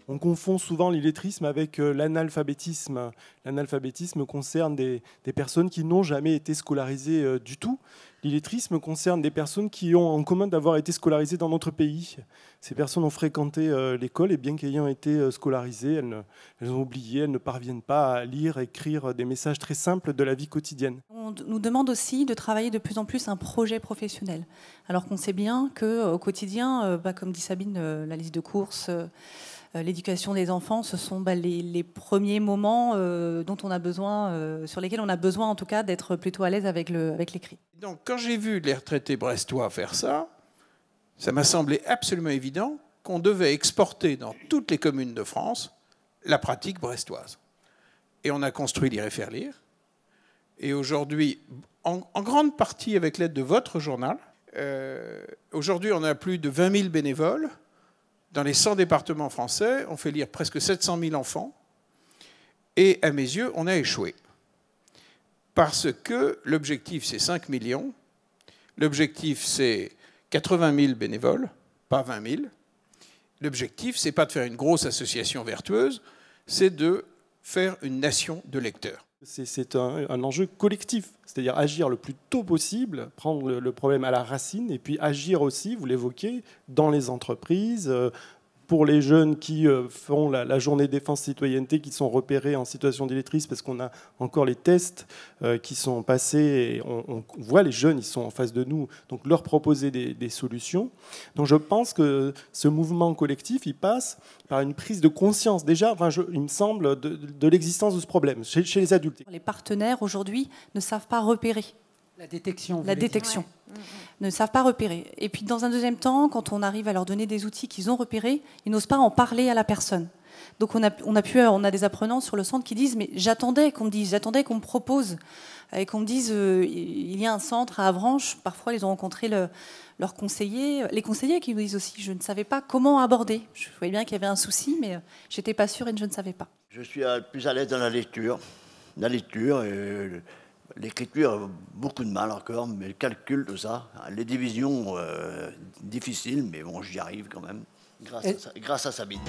On confond souvent l'illettrisme avec l'analphabétisme. L'analphabétisme concerne des personnes qui n'ont jamais été scolarisées du tout. L'illettrisme concerne des personnes qui ont en commun d'avoir été scolarisées dans notre pays. Ces personnes ont fréquenté l'école et bien qu'ayant été scolarisées, elles ont oublié, elles ne parviennent pas à lire, écrire des messages très simples de la vie quotidienne. On nous demande aussi de travailler de plus en plus un projet professionnel. Alors qu'on sait bien qu'au quotidien, comme dit Sabine, la liste de courses, l'éducation des enfants, ce sont les premiers moments dont on a besoin, sur lesquels on a besoin en tout cas d'être plutôt à l'aise avec l'écrit. Donc quand j'ai vu les retraités brestois faire ça, ça m'a semblé absolument évident qu'on devait exporter dans toutes les communes de France la pratique brestoise. Et on a construit Lire et faire lire. Et aujourd'hui, en grande partie avec l'aide de votre journal, aujourd'hui on a plus de 20 000 bénévoles. Dans les 100 départements français, on fait lire presque 700 000 enfants. Et à mes yeux, on a échoué. Parce que l'objectif, c'est 5 millions. L'objectif, c'est 80 000 bénévoles, pas 20 000. L'objectif, c'est pas de faire une grosse association vertueuse, c'est de faire une nation de lecteurs. C'est un enjeu collectif, c'est-à-dire agir le plus tôt possible, prendre le problème à la racine, et puis agir aussi, vous l'évoquez, dans les entreprises, pour les jeunes qui font la journée défense citoyenneté, qui sont repérés en situation d'illettrisme, parce qu'on a encore les tests qui sont passés, et on voit les jeunes, ils sont en face de nous, donc leur proposer des solutions. Donc je pense que ce mouvement collectif, il passe par une prise de conscience, déjà, il me semble, de l'existence de ce problème chez les adultes. Les partenaires, aujourd'hui, ne savent pas repérer. La détection. La détection. Ouais. Ne savent pas repérer. Et puis, dans un deuxième temps, quand on arrive à leur donner des outils qu'ils ont repérés, ils n'osent pas en parler à la personne. Donc, on a des apprenants sur le centre qui disent « mais j'attendais qu'on me dise, j'attendais qu'on me propose ». Et qu'on me dise il y a un centre à Avranches. Parfois, ils ont rencontré leurs conseillers. Les conseillers qui nous disent aussi « je ne savais pas comment aborder ». Je voyais bien qu'il y avait un souci, mais je n'étais pas sûre et je ne savais pas. Je suis plus à l'aise dans la lecture. L'écriture, beaucoup de mal encore, mais le calcul, tout ça, les divisions, difficiles, mais bon, j'y arrive quand même, grâce à Sabine.